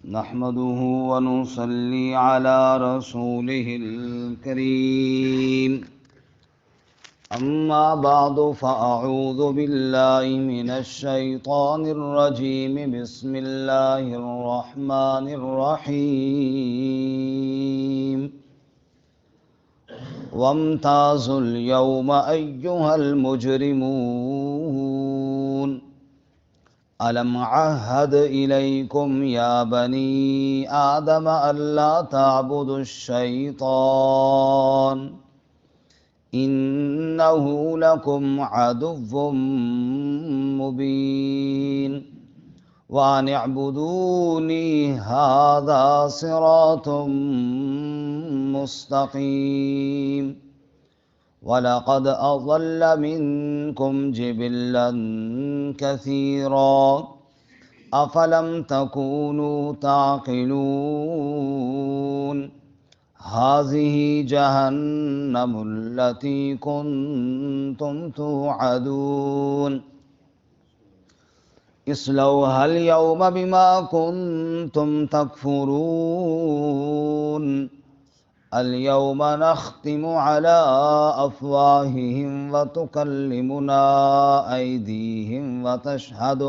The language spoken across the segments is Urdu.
نحمده ونصلي على رسوله الكريم أما بعد فأعوذ بالله من الشيطان الرجيم بسم الله الرحمن الرحيم وامتازوا اليوم أيها المجرمون ألم عهد إليكم يا بني آدم ألا تعبدوا الشيطان إنه لكم عدو مبين وأن اعبدوني هذا صراط مستقيم ولقد أضل منكم جبلا كثيرا أفلم تكونوا تعقلون هذه جهنم التي كنتم توعدون اصلوها اليوم بما كنتم تكفرون اليوم نختم على أفواههم وتكلمنا أيديهم وتشهد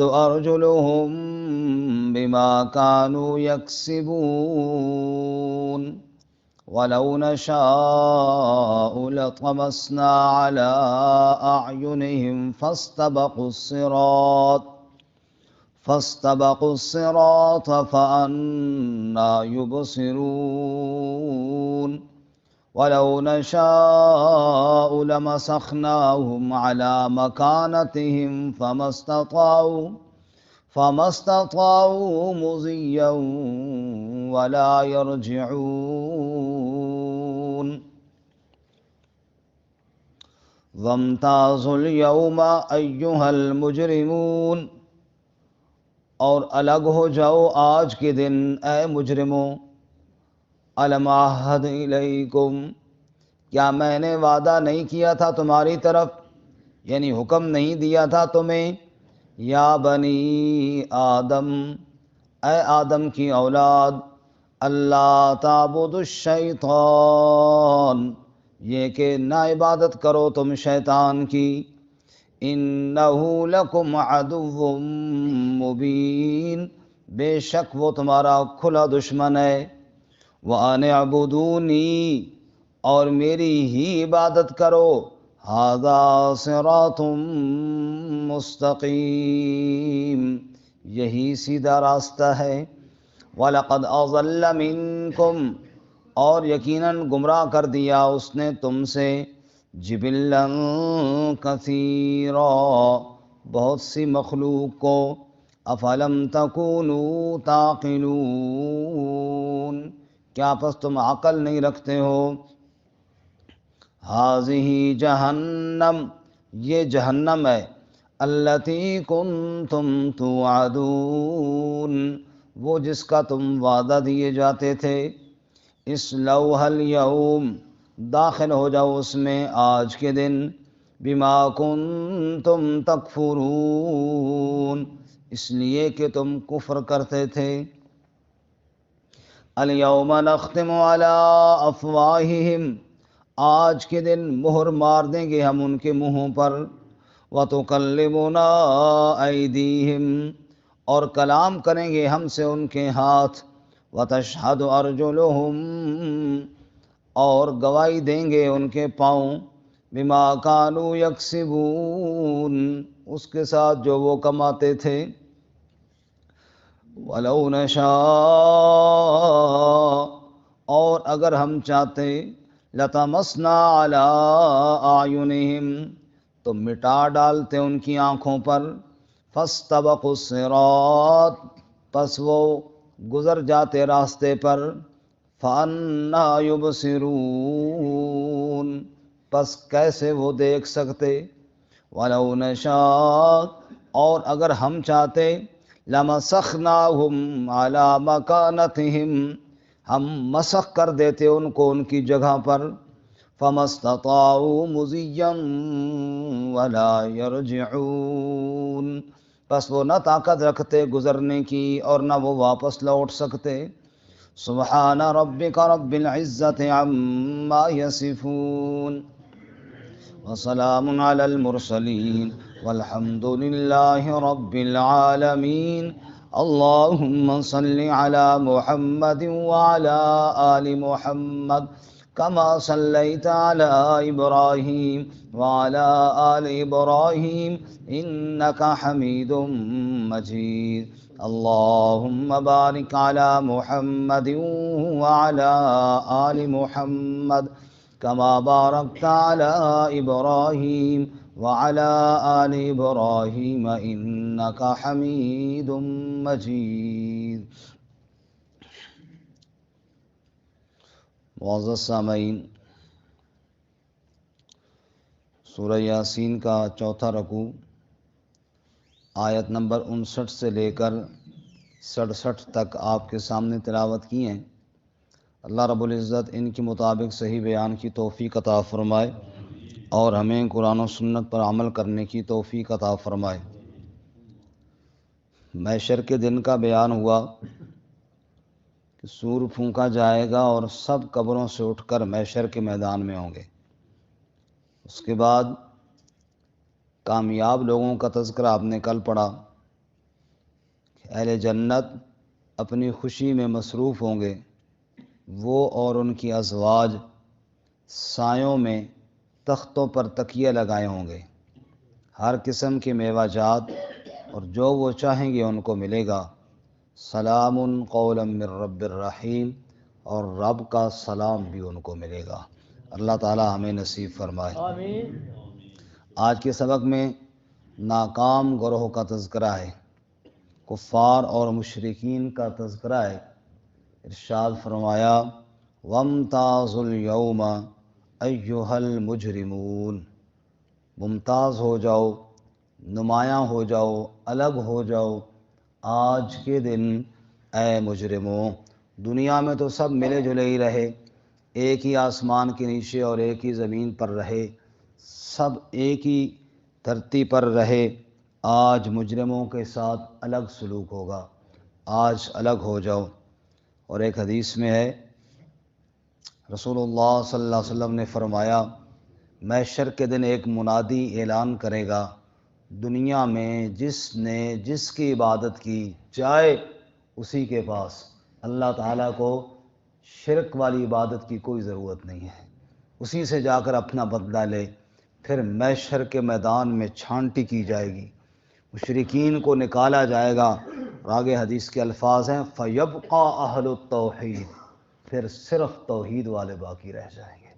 أرجلهم بما كانوا يكسبون ولو نشاء لطمسنا على أعينهم فاستبقوا الصراط فأنى يبصرون ولو نشاء لمسخناهم على مكانتهم فما استطاعوا مضيا ولا يرجعون وامتازوا اليوم أيها المجرمون اور الگ ہو جاؤ آج کے دن اے مجرموں الم عہد الیکم کیا میں نے وعدہ نہیں کیا تھا تمہاری طرف یعنی حکم نہیں دیا تھا تمہیں یا بنی آدم اے آدم کی اولاد اللہ تعبدوا الشیطان یہ کہ نہ عبادت کرو تم شیطان کی انہ لکم عدو مبین بے شک وہ تمہارا کھلا دشمن ہے وَأَنِ اعْبُدُونِي اور میری ہی عبادت کرو ھذا صراط مستقیم یہی سیدھا راستہ ہے وَلَقَدْ أَضَلَّ مِنْكُمْ اور یقیناً گمراہ کر دیا اس نے تم سے جبلا کثیرا بہت سی مخلوق کو افلم تکونوا تعقلون کیا پس تم عقل نہیں رکھتے ہو ہذہ جہنم یہ جہنم ہے التی کنتم توعدون وہ جس کا تم وعدہ دیے جاتے تھے اصلوھا الیوم داخل ہو جاؤ اس میں آج کے دن بما کنتم تکفرون اس لیے کہ تم کفر کرتے تھے الیوم نختم علی افواہہم آج کے دن مہر مار دیں گے ہم ان کے منہوں پر وتکلمنا ایدیہم اور کلام کریں گے ہم سے ان کے ہاتھ وتشہد ارجلہم اور گواہی دیں گے ان کے پاؤں بما کانوا یکسبون اس کے ساتھ جو وہ کماتے تھے وَلَوْ نَشَاءُ اور اگر ہم چاہتے لَطَمَسْنَا عَلَىٰ أَعْيُنِهِمْ تو مٹا ڈالتے ان کی آنکھوں پر فَاسْتَبَقُوا الصِّرَاطَ پس وہ گزر جاتے راستے پر فَأَنَّىٰ يُبْصِرُونَ پس کیسے وہ دیکھ سکتے وَلَوْ نَشَاءُ اور اگر ہم چاہتے لَمَسَخْنَاهُمْ عَلَىٰ مَكَانَتِهِمْ ہم مسخ کر دیتے ان کو ان کی جگہ پر فَمَا اسْتَطَاعُوا مُضِيًّا وَلَا يَرْجِعُونَ بس وہ نہ طاقت رکھتے گزرنے کی اور نہ وہ واپس لوٹ سکتے۔ سبحان ربک رب العزت عما یصفون وسلام علی المرسلین والحمد للہ رب العالمین۔ اللہم صل علی محمد وعلی آل محمد کما صلیت علی ابراہیم وعلی آل ابراہیم انک حمید مجید۔ اللہم بارک علی محمد وعلی آل محمد کما بارکت علی ابراہیم وعلی آل ابراہیم انک حمید مجید۔ معزز سامعین، سورہ یاسین کا چوتھا رکوع آیت نمبر 59 سے لے کر 67 تک آپ کے سامنے تلاوت کی ہیں۔ اللہ رب العزت ان کے مطابق صحیح بیان کی توفیق عطا فرمائے اور ہمیں قرآن و سنت پر عمل کرنے کی توفیق عطا فرمائے۔ محشر کے دن کا بیان ہوا کہ سور پھونکا جائے گا اور سب قبروں سے اٹھ کر محشر کے میدان میں ہوں گے۔ اس کے بعد کامیاب لوگوں کا تذکرہ آپ نے کل پڑھا کہ اہل جنت اپنی خوشی میں مصروف ہوں گے، وہ اور ان کی ازواج سایوں میں تختوں پر تکیے لگائے ہوں گے، ہر قسم کے میوہ جات اور جو وہ چاہیں گے ان کو ملے گا۔ سلام قولا من رب الرحیم، اور رب کا سلام بھی ان کو ملے گا۔ اللہ تعالی ہمیں نصیب فرمائے۔ آمین۔ آج کے سبق میں ناکام گروہ کا تذکرہ ہے، کفار اور مشرکین کا تذکرہ ہے۔ ارشاد فرمایا وَامْتَازُوا الْيَوْمَ أَيُّهَا الْمُجْرِمُونَ، ممتاز ہو جاؤ، نمایاں ہو جاؤ، الگ ہو جاؤ آج کے دن اے مجرموں۔ دنیا میں تو سب ملے جلے ہی رہے، ایک ہی آسمان کے نیچے اور ایک ہی زمین پر رہے، سب ایک ہی دھرتی پر رہے۔ آج مجرموں کے ساتھ الگ سلوک ہوگا، آج الگ ہو جاؤ۔ اور ایک حدیث میں ہے رسول اللہ صلی اللہ علیہ وسلم نے فرمایا محشر کے دن ایک منادی اعلان کرے گا، دنیا میں جس نے جس کی عبادت کی جائے اسی کے پاس، اللہ تعالیٰ کو شرک والی عبادت کی کوئی ضرورت نہیں ہے، اسی سے جا کر اپنا بدلہ لے۔ پھر محشر کے میدان میں چھانٹی کی جائے گی، مشرکین کو نکالا جائے گا، اور آگے حدیث کے الفاظ ہیں فَيَبْقَى أَهْلُ التَّوْحِيدِ، پھر صرف توحید والے باقی رہ جائیں گے۔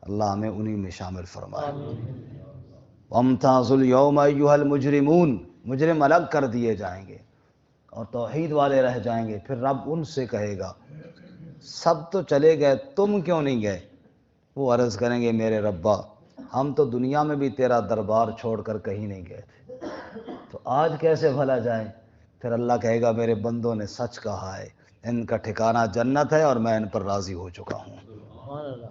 اللہ ہمیں انہی میں شامل فرمائے۔ وَامْتَازُوا الْيَوْمَ أَيُّهَا الْمُجْرِمُونَ، مجرم الگ کر دیے جائیں گے اور توحید والے رہ جائیں گے۔ پھر رب ان سے کہے گا سب تو چلے گئے، تم کیوں نہیں گئے؟ وہ عرض کریں گے میرے ربا، ہم تو دنیا میں بھی تیرا دربار چھوڑ کر کہیں نہیں گئے تھے، تو آج کیسے بھلا جائیں؟ پھر اللہ کہے گا میرے بندوں نے سچ کہا ہے، ان کا ٹھکانہ جنت ہے اور میں ان پر راضی ہو چکا ہوں۔ سبحان اللہ۔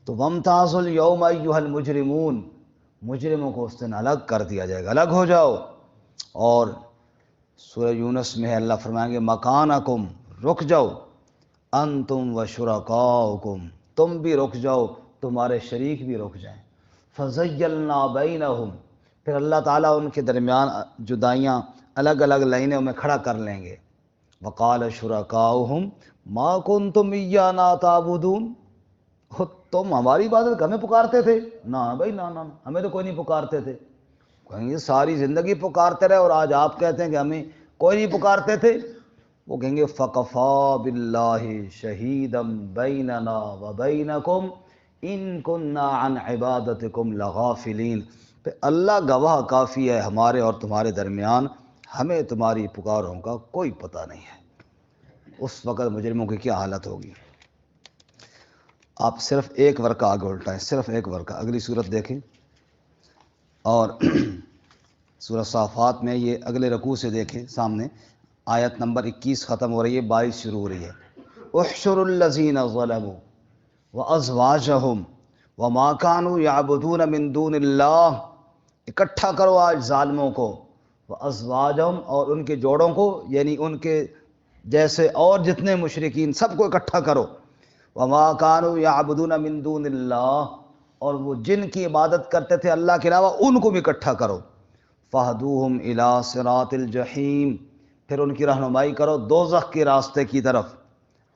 تو وَامْتَازُوا الْيَوْمَ أَيُّهَا الْمُجْرِمُونَ، مجرموں کو اس دن الگ کر دیا جائے گا، الگ ہو جاؤ۔ اور سورہ یونس میں ہے اللہ فرمائیں گے مکانکم، رک جاؤ، انتم وشرکاؤکم، تم بھی رک جاؤ، تمہارے شریک بھی رک جائیں۔ فَزَيَّلْنَا بَيْنَهُمْ، پھر اللہ تعالیٰ ان کے درمیان جدائیاں الگ الگ لائنوں میں کھڑا کر لیں گے۔ وَقَالَ شُرَكَاؤُهُمْ مَا كُنْتُمْ إِيَّانَا تَعْبُدُونَ، تم ہماری عبادت ہمیں پکارتے تھے؟ نہ بھائی نہ، ہمیں تو کوئی نہیں پکارتے تھے۔ کہیں گے ساری زندگی پکارتے رہے اور آج آپ کہتے ہیں کہ ہمیں کوئی نہیں پکارتے تھے۔ وہ کہیں گے فَقَفَا بِاللَّهِ شَهِيدًا بَيْنَنَا وَبَيْنَكُمْ إِن كُنَّا عَنْ عِبَادَتِكُمْ لَغَافِلِينَ، پہ اللہ گواہ کافی ہے ہمارے اور تمہارے درمیان، ہمیں تمہاری پکاروں کا کوئی پتہ نہیں ہے۔ اس وقت مجرموں کی کیا حالت ہوگی؟ آپ صرف ایک ورقہ آگے الٹائیں، صرف ایک ورقہ، اگلی صورت دیکھیں، اور سورہ صافات میں یہ اگلے رکوع سے دیکھیں، سامنے آیت نمبر 21 ختم ہو رہی ہے، 22 شروع ہو رہی ہے۔ احشروا الذین ظلموا وازواجہم وما كانوا يعبدون من دون اللہ، اکٹھا کرو آج ظالموں کو، وازواجہم، اور ان کے جوڑوں کو، یعنی ان کے جیسے اور جتنے مشرکین سب کو اکٹھا کرو، وما کانوا یعبدون من دون اللہ، اور وہ جن کی عبادت کرتے تھے اللہ کے علاوہ ان کو بھی اکٹھا کرو، فہدوہم الی صراط الجحیم، پھر ان کی رہنمائی کرو دوزخ کے راستے کی طرف۔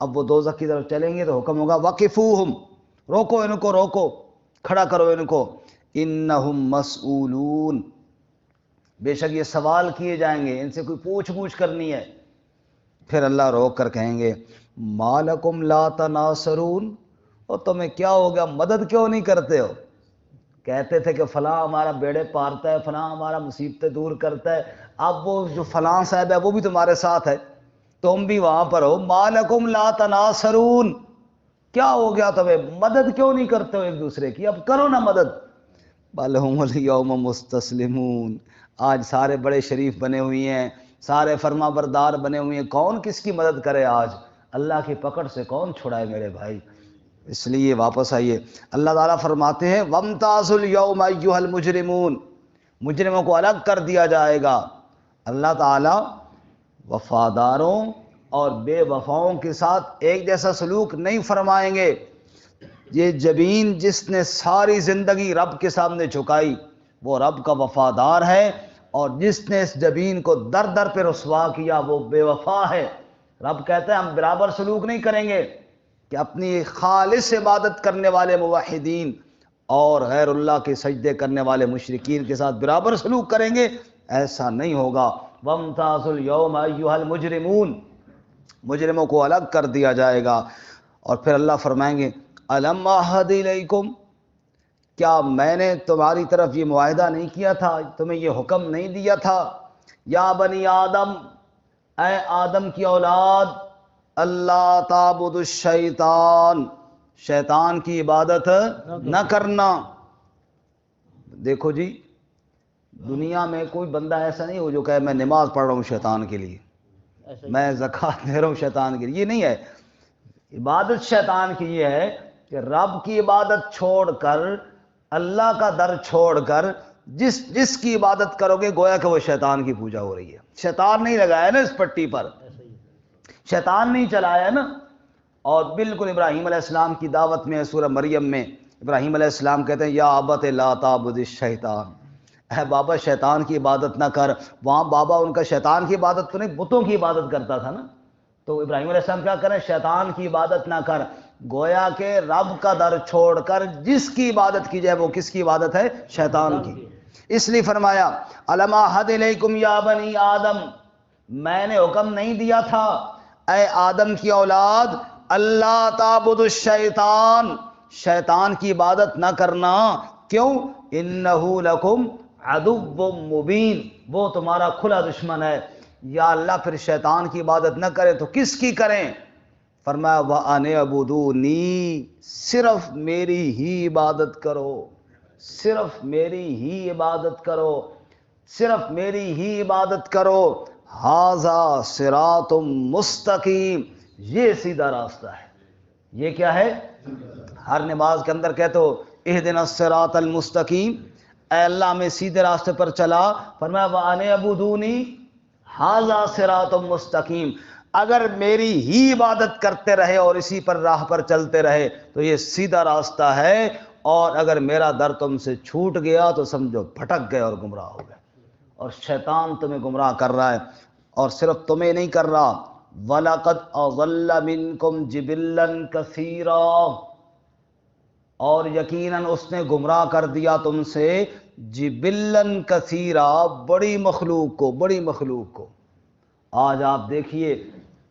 اب وہ دوزخ کی طرف چلیں گے تو حکم ہوگا وقفوہم، روکو ان کو، روکو، کھڑا کرو ان کو، انہم مسئولون، بے شک یہ سوال کیے جائیں گے، ان سے کوئی پوچھ گچھ کرنی ہے۔ پھر اللہ روک کر کہیں گے ما لکم لا تناصرون، اور تمہیں کیا ہو گیا، مدد کیوں نہیں کرتے ہو؟ کہتے تھے کہ فلاں ہمارا بیڑے پارتا ہے، فلاں ہمارا مصیبتیں دور کرتا ہے، اب وہ جو فلاں صاحب ہے وہ بھی تمہارے ساتھ ہے، تم بھی وہاں پر ہو، ما لکم لا تناصرون، کیا ہو گیا تمہیں، مدد کیوں نہیں کرتے ہو ایک دوسرے کی، اب کرو نا مدد۔ بل ہم الیوم مستسلمون، آج سارے بڑے شریف بنے ہوئی ہیں، سارے فرما بردار بنے ہوئے ہیں، کون کس کی مدد کرے آج، اللہ کی پکڑ سے کون چھڑائے میرے بھائی۔ اس لیے واپس آئیے، اللہ تعالیٰ فرماتے ہیں وامتازوا اليوم ایھا المجرمون، مجرموں کو الگ کر دیا جائے گا۔ اللہ تعالیٰ وفاداروں اور بے وفاؤں کے ساتھ ایک جیسا سلوک نہیں فرمائیں گے۔ یہ جبین جس نے ساری زندگی رب کے سامنے جھکائی وہ رب کا وفادار ہے، اور جس نے اس جبین کو در در پہ رسوا کیا وہ بے وفا ہے۔ رب کہتا ہے ہم برابر سلوک نہیں کریں گے کہ اپنی خالص عبادت کرنے والے موحدین اور غیر اللہ کے سجدے کرنے والے مشرکین کے ساتھ برابر سلوک کریں گے، ایسا نہیں ہوگا۔ وامتازوا اليوم ایھا المجرمون، مجرموں کو الگ کر دیا جائے گا۔ اور پھر اللہ فرمائیں گے الم اعہد الیکم، کیا میں نے تمہاری طرف یہ معاہدہ نہیں کیا تھا، تمہیں یہ حکم نہیں دیا تھا، یا بنی آدم، اے آدم کی اولاد، اللہ تعبدوا الشیطان، شیطان کی عبادت نہ کرنا۔ دیکھو جی، دنیا میں کوئی بندہ ایسا نہیں ہو جو کہے میں نماز پڑھ رہا ہوں شیطان کے لیے، میں زکوٰۃ دے رہا ہوں شیطان کے لیے، یہ نہیں ہے۔ عبادت شیطان کی یہ ہے کہ رب کی عبادت چھوڑ کر، اللہ کا در چھوڑ کر جس کی عبادت کرو گے گویا کہ وہ شیطان کی پوجا ہو رہی ہے۔ شیطان نہیں لگایا نا اس پٹی پر، شیطان نہیں چلایا نا۔ اور بالکل ابراہیم علیہ السلام کی دعوت میں سورہ مریم میں ابراہیم علیہ السلام کہتے ہیں یا ابت لا تعبد الشیطان، اے بابا شیطان کی عبادت نہ کر۔ وہاں بابا ان کا شیطان کی عبادت تو نہیں، بتوں کی عبادت کرتا تھا نا، تو ابراہیم علیہ السلام کیا کریں، شیطان کی عبادت نہ کر، گویا کہ رب کا در چھوڑ کر جس کی عبادت کی جائے وہ کس کی عبادت ہے، شیطان کی۔ اس لیے فرمایا الم اعہد الیکم یا بنی آدم، میں نے حکم نہیں دیا تھا اے آدم کی اولاد، اللہ تعبد الشیطان، شیطان کی عبادت نہ کرنا، کیوں، انہ لکم عدو مبین، وہ تمہارا کھلا دشمن ہے۔ یا اللہ پھر شیطان کی عبادت نہ کرے تو کس کی کریں؟ فرمایا وَأَنِ اعْبُدُونِی، صرف میری ہی عبادت کرو، صرف میری ہی عبادت کرو، صرف میری ہی عبادت کرو، ھذا صراط مستقیم، یہ سیدھا راستہ ہے۔ یہ کیا ہے؟ ہر نماز کے اندر کہتے ہو اہدنا الصراط المستقیم، اے اللہ میں سیدھے راستے پر چلا۔ فرمایا وَأَنِ اعْبُدُونِی ھذا صراط مستقیم، اگر میری ہی عبادت کرتے رہے اور اسی پر راہ پر چلتے رہے تو یہ سیدھا راستہ ہے، اور اگر میرا در تم سے چھوٹ گیا تو سمجھو بھٹک گئے اور گمراہ ہو گئے۔ اور شیطان تمہیں گمراہ کر رہا ہے، اور صرف تمہیں نہیں کر رہا، وَلَقَدْ أَضَلَّ مِنْكُمْ جِبِلًّا كَثِيرًا، اور یقیناً اس نے گمراہ کر دیا تم سے جبلن کثیرا، بڑی مخلوق کو، بڑی مخلوق کو۔ آج آپ دیکھیے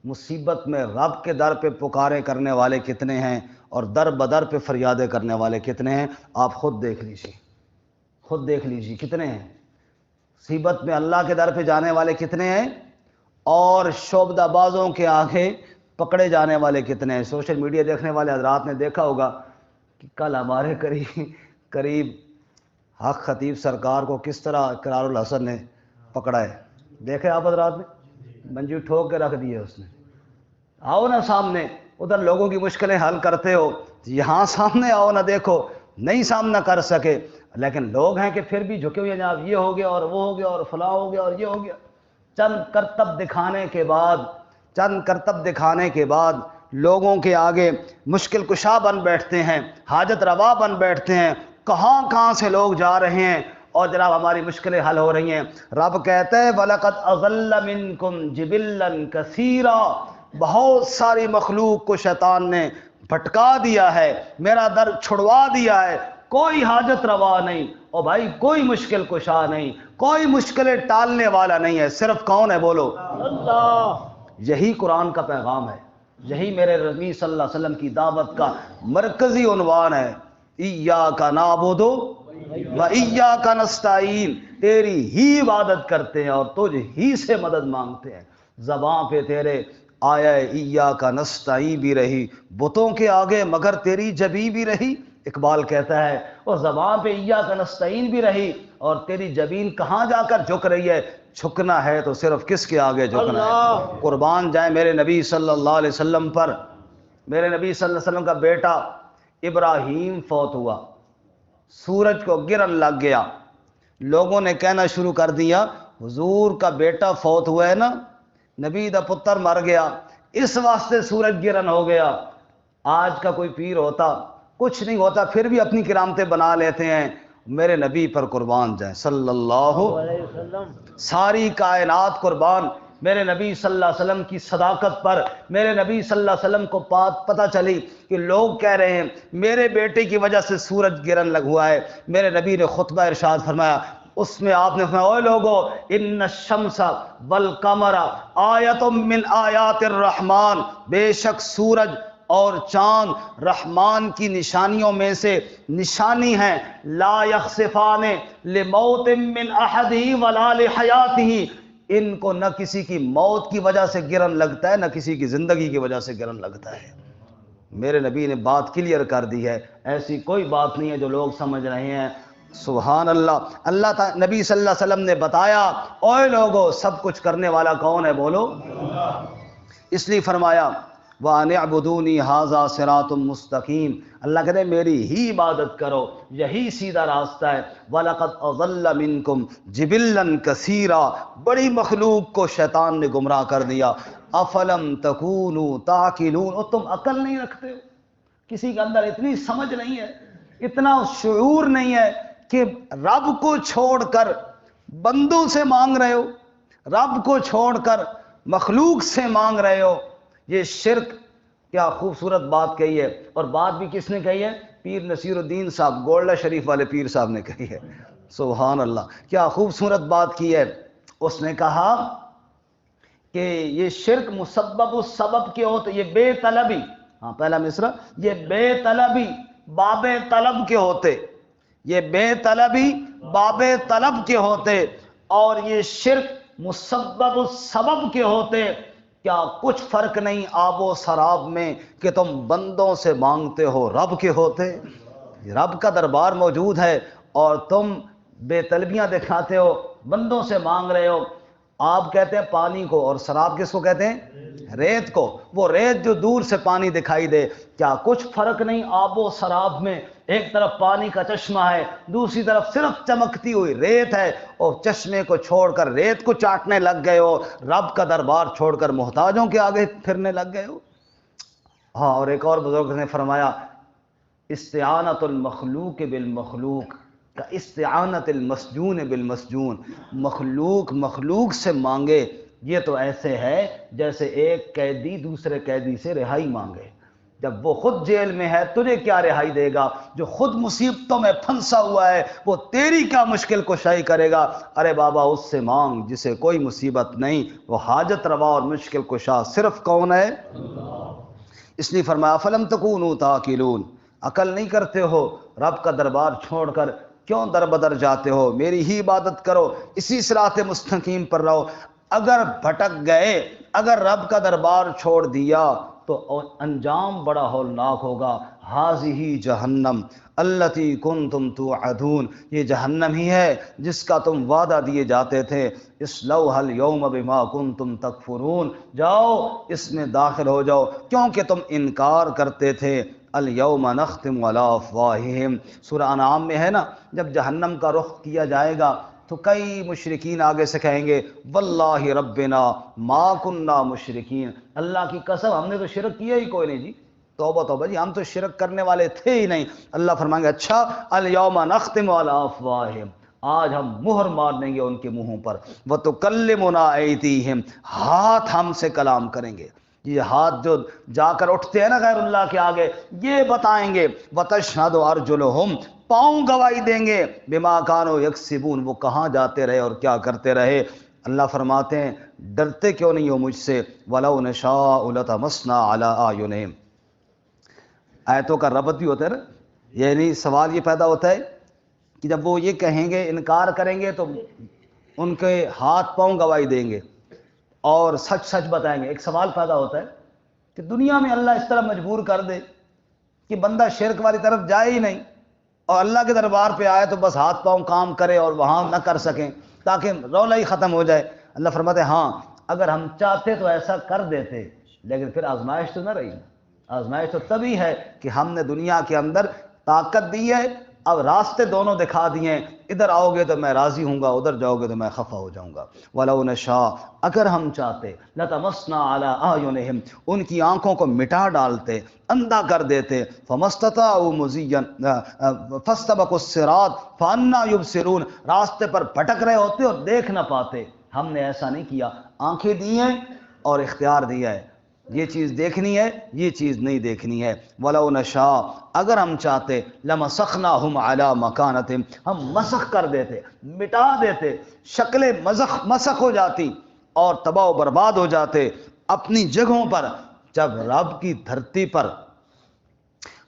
مصیبت میں رب کے در پہ پکارے کرنے والے کتنے ہیں، اور در بدر پہ فریادیں کرنے والے کتنے ہیں، آپ خود دیکھ لیجیے، خود دیکھ لیجیے کتنے ہیں۔ مصیبت میں اللہ کے در پہ جانے والے کتنے ہیں، اور شعبدہ بازوں کے آگے پکڑے جانے والے کتنے ہیں۔ سوشل میڈیا دیکھنے والے حضرات نے دیکھا ہوگا کہ کل ہمارے قریب حق خطیب سرکار کو کس طرح اقرار الحسن نے پکڑا ہے، دیکھے آپ حضرات نے، منجی ٹھوک کے رکھ دی ہے اس نے۔ آؤ نا سامنے، ادھر لوگوں کی مشکلیں حل کرتے ہو، یہاں سامنے آؤ نا، دیکھو نہیں سامنا کر سکے، لیکن لوگ ہیں کہ پھر بھی جھکے ہوئے جناب، یہ ہو گیا اور وہ ہو گیا اور فلاں ہو گیا اور یہ ہو گیا. چند کرتب دکھانے کے بعد لوگوں کے آگے مشکل کشا بن بیٹھتے ہیں، حاجت روا بن بیٹھتے ہیں. کہاں سے لوگ جا رہے ہیں اور جناب ہماری مشکلیں حل ہو رہی ہیں. رب کہتا ہے وَلَقَدْ أَضَلَّ مِنْكُمْ جِبِلًّا كَثِيرًا، بہت ساری مخلوق کو شیطان نے بھٹکا دیا ہے، میرا در چھڑوا دیا ہے. کوئی حاجت روا نہیں، اور بھائی کوئی مشکل کشا نہیں، کوئی مشکلیں ٹالنے والا نہیں ہے، صرف کون ہے؟ بولو اللہ. یہی قرآن کا پیغام ہے، یہی میرے نبی صلی اللہ علیہ وسلم کی دعوت کا مرکزی عنوان ہے. ایاک نعبد و ایاک نستعین، تیری ہی عبادت کرتے ہیں اور تجھ ہی سے مدد مانگتے ہیں. زباں پہ تیرے آیا ایاک نستعین بھی رہی، بتوں کے آگے مگر تیری جبیں بھی رہی. اقبال کہتا ہے وہ زبان پہ ایاک نستعین بھی رہی اور تیری جبین کہاں جا کر جھک رہی ہے؟ جھکنا ہے تو صرف کس کے آگے جھکنا ہے؟ قربان جائیں میرے نبی صلی اللہ علیہ وسلم پر. میرے نبی صلی اللہ علیہ وسلم کا بیٹا ابراہیم فوت ہوا، سورج کو گرن لگ گیا. لوگوں نے کہنا شروع کر دیا حضور کا بیٹا فوت ہوا ہے نا، نبی دا پتر مر گیا، اس واسطے سورج گرن ہو گیا. آج کا کوئی پیر ہوتا کچھ نہیں ہوتا، پھر بھی اپنی کرامتیں بنا لیتے ہیں. میرے نبی پر قربان جائیں صلی اللہ علیہ وسلم، ساری کائنات قربان میرے نبی صلی اللہ علیہ وسلم کی صداقت پر. میرے نبی صلی اللہ علیہ وسلم کو پتہ چلی کہ لوگ کہہ رہے ہیں میرے بیٹے کی وجہ سے سورج گرن لگ ہوا ہے. میرے نبی نے خطبہ ارشاد فرمایا، اس میں آپ نے فرمایا اوے لوگو ان الشمس والقمر آیت من آیات الرحمن، بے شک سورج اور چاند رحمان کی نشانیوں میں سے نشانی ہیں. لا یخسفان لموت من احدہ ولا لحیاتہ، ان کو نہ کسی کی موت کی وجہ سے گرن لگتا ہے نہ کسی کی زندگی کی وجہ سے گرن لگتا ہے. میرے نبی نے بات کلیئر کر دی ہے، ایسی کوئی بات نہیں ہے جو لوگ سمجھ رہے ہیں. سبحان اللہ. اللہ تعالی نبی صلی اللہ علیہ وسلم نے بتایا اوے لوگو سب کچھ کرنے والا کون ہے؟ بولو. اس لیے فرمایا وَأَنِ اعْبُدُونِي هَذَا صِرَاطٌ مُسْتَقِيمٌ، اللہ کہتے ہیں میری ہی عبادت کرو، یہی سیدھا راستہ ہے. وَلَقَدْ أَضَلَّ مِنْكُمْ جِبِلًّا كَثِيرًا، بڑی مخلوق کو شیطان نے گمراہ کر دیا. أَفَلَمْ تَكُونُوا تَعْقِلُونَ، اور تم عقل نہیں رکھتے ہو؟ کسی کے اندر اتنی سمجھ نہیں ہے، اتنا شعور نہیں ہے کہ رب کو چھوڑ کر بندوں سے مانگ رہے ہو، رب کو چھوڑ کر مخلوق سے مانگ رہے ہو. یہ شرک. کیا خوبصورت بات کہی ہے، اور بات بھی کس نے کہی ہے؟ پیر نصیر الدین صاحب، گولڈا شریف والے پیر صاحب نے کہی ہے. سبحان اللہ، کیا خوبصورت بات کی ہے. اس نے کہا کہ یہ شرک مسبب السبب کے ہوتے، یہ بے طلبی، ہاں پہلا مصرع، یہ بے طلبی باب طلب کے ہوتے، یہ بے طلبی باب طلب کے ہوتے، اور یہ شرک مسبب السبب کے ہوتے. کیا کچھ فرق نہیں آب و سراب میں کہ تم بندوں سے مانگتے ہو، رب کے ہوتے؟ رب کا دربار موجود ہے اور تم بے طلبیاں دکھاتے ہو، بندوں سے مانگ رہے ہو. آپ کہتے ہیں پانی کو، اور سراب کس کو کہتے ہیں؟ ریت کو. وہ ریت جو دور سے پانی دکھائی دے، کیا کچھ فرق نہیں آب و سراب میں؟ ایک طرف پانی کا چشمہ ہے، دوسری طرف صرف چمکتی ہوئی ریت ہے، اور چشمے کو چھوڑ کر ریت کو چاٹنے لگ گئے ہو، رب کا دربار چھوڑ کر محتاجوں کے آگے پھرنے لگ گئے ہو. ہاں، اور ایک اور بزرگ نے فرمایا استعانت المخلوق بالمخلوق کا استعانت المسجون بالمسجون، مخلوق سے مانگے یہ تو ایسے ہے جیسے ایک قیدی دوسرے قیدی سے رہائی مانگے. جب وہ خود جیل میں ہے تجھے کیا رہائی دے گا؟ جو خود مصیبتوں میں پھنسا ہوا ہے وہ تیری کیا مشکل کشائی کرے گا؟ ارے بابا اس سے مانگ جسے کوئی مصیبت نہیں، وہ حاجت روا اور مشکل کشا صرف کون ہے؟ اس لیے فرمایا فلم تکونوا تعقلون، عقل نہیں کرتے ہو؟ رب کا دربار چھوڑ کر کیوں در بدر جاتے ہو؟ میری ہی عبادت کرو، اسی صراط مستقیم پر رہو. اگر بھٹک گئے، اگر رب کا دربار چھوڑ دیا تو انجام بڑا ہولناک ہوگا. ہذہ جہنم التی کنتم توعدون، یہ جہنم ہی ہے جس کا تم وعدہ دیے جاتے تھے. اصلوها اليوم بما کنتم تکفرون، جاؤ اس میں داخل ہو جاؤ کیونکہ تم انکار کرتے تھے الیوم نختم علی افواہہم، سورہ انعام میں ہے نا، جب جہنم کا رخ کیا جائے گا تو کئی مشرکین آگے سے کہیں گے واللہ ربنا ما کننا مشرکین، اللہ کی قسم ہم نے تو شرک کیا ہی کوئی نہیں جی، توبہ توبہ جی، ہم تو شرک کرنے والے تھے ہی نہیں۔ اللہ فرمائیں گے اچھا الیوم نختم علی افواہہم، آج ہم مہر مار دیں گے ان کے منہوں پر، وتکلمنا ایدیہم، ہاتھ ہم سے کلام کریں گے، یہ ہاتھ جو جا کر اٹھتے ہیں نا غیر اللہ کے آگے، یہ بتائیں گے، وتشہد ارجلہم، پاؤں گواہی دیں گے، بما کانوا یکسبون، وہ کہاں جاتے رہے اور کیا کرتے رہے۔ اللہ فرماتے ہیں ڈرتے کیوں نہیں ہو مجھ سے، وَلَوْ نَشَاءُ لَطَمَسْنَا عَلَىٰ أَعْيُنِهِمْ، آیتوں کا ربط بھی ہوتا ہے نا، یعنی سوال یہ پیدا ہوتا ہے کہ جب وہ یہ کہیں گے انکار کریں گے تو ان کے ہاتھ پاؤں گواہی دیں گے اور سچ سچ بتائیں گے، ایک سوال پیدا ہوتا ہے کہ دنیا میں اللہ اس طرح مجبور کر دے کہ بندہ شرک والی طرف جائے ہی نہیں اور اللہ کے دربار پہ آئے تو بس ہاتھ پاؤں کام کرے اور وہاں نہ کر سکیں تاکہ رولا ہی ختم ہو جائے۔ اللہ فرماتے ہیں ہاں اگر ہم چاہتے تو ایسا کر دیتے، لیکن پھر آزمائش تو نہ رہی، آزمائش تو تبھی ہے کہ ہم نے دنیا کے اندر طاقت دی ہے، اب راستے دونوں دکھا دیے ہیں، ادھر آؤ گے تو میں راضی ہوں گا، ادھر جاؤ گے تو میں خفا ہو جاؤں گا۔ وَلَوْ نَشَاءُ، اگر ہم چاہتے، لَطَمَسْنَا عَلَىٰ أَعْيُنِهِمْ، ان کی آنکھوں کو مٹا ڈالتے، اندھا کر دیتے، فَمَسْتَطَاعُوا مُزِيًّا فَاسْتَبَقُوا الصِّرَاطَ فَأَنَّىٰ يُبْصِرُونَ، راستے پر بھٹک رہے ہوتے اور دیکھ نہ پاتے۔ ہم نے ایسا نہیں کیا، آنکھیں دی ہیں اور اختیار دیا ہے، یہ چیز دیکھنی ہے یہ چیز نہیں دیکھنی ہے۔ وَلَوْ نَشَاءُ، اگر ہم چاہتے، لَمَسَخْنَاهُمْ عَلَىٰ مَكَانَتِهِمْ، ہم مسخ کر دیتے، مٹا دیتے، شکلیں مسخ ہو جاتی اور تباہ و برباد ہو جاتے اپنی جگہوں پر۔ جب رب کی دھرتی پر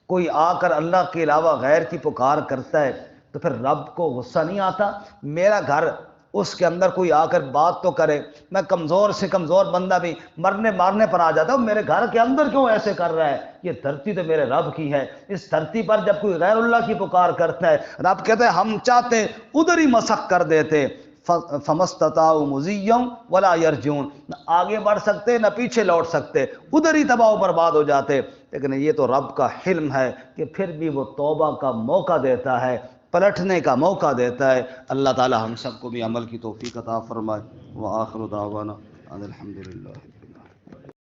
کوئی آ کر اللہ کے علاوہ غیر کی پکار کرتا ہے تو پھر رب کو غصہ نہیں آتا؟ میرا گھر، اس کے اندر کوئی آ کر بات تو کرے، میں کمزور سے کمزور بندہ بھی مرنے مارنے پر آ جاتا ہوں، میرے گھر کے اندر کیوں ایسے کر رہا ہے؟ یہ دھرتی تو میرے رب کی ہے، اس دھرتی پر جب کوئی غیر اللہ کی پکار کرتا ہے، رب کہتے ہیں ہم چاہتے ادھر ہی مسخ کر دیتے۔ فَمَسْتَطَاعُوا مُضِيًّا وَلَا يَرْجِعُونَ، نہ آگے بڑھ سکتے نہ پیچھے لوٹ سکتے، ادھر ہی تباہ و برباد ہو جاتے۔ لیکن یہ تو رب کا حلم ہے کہ پھر بھی وہ توبہ کا موقع دیتا ہے، پلٹنے کا موقع دیتا ہے۔ اللہ تعالی ہم سب کو بھی عمل کی توفیق عطا فرمائے۔ وآخر دعوانا ان الحمد للہ۔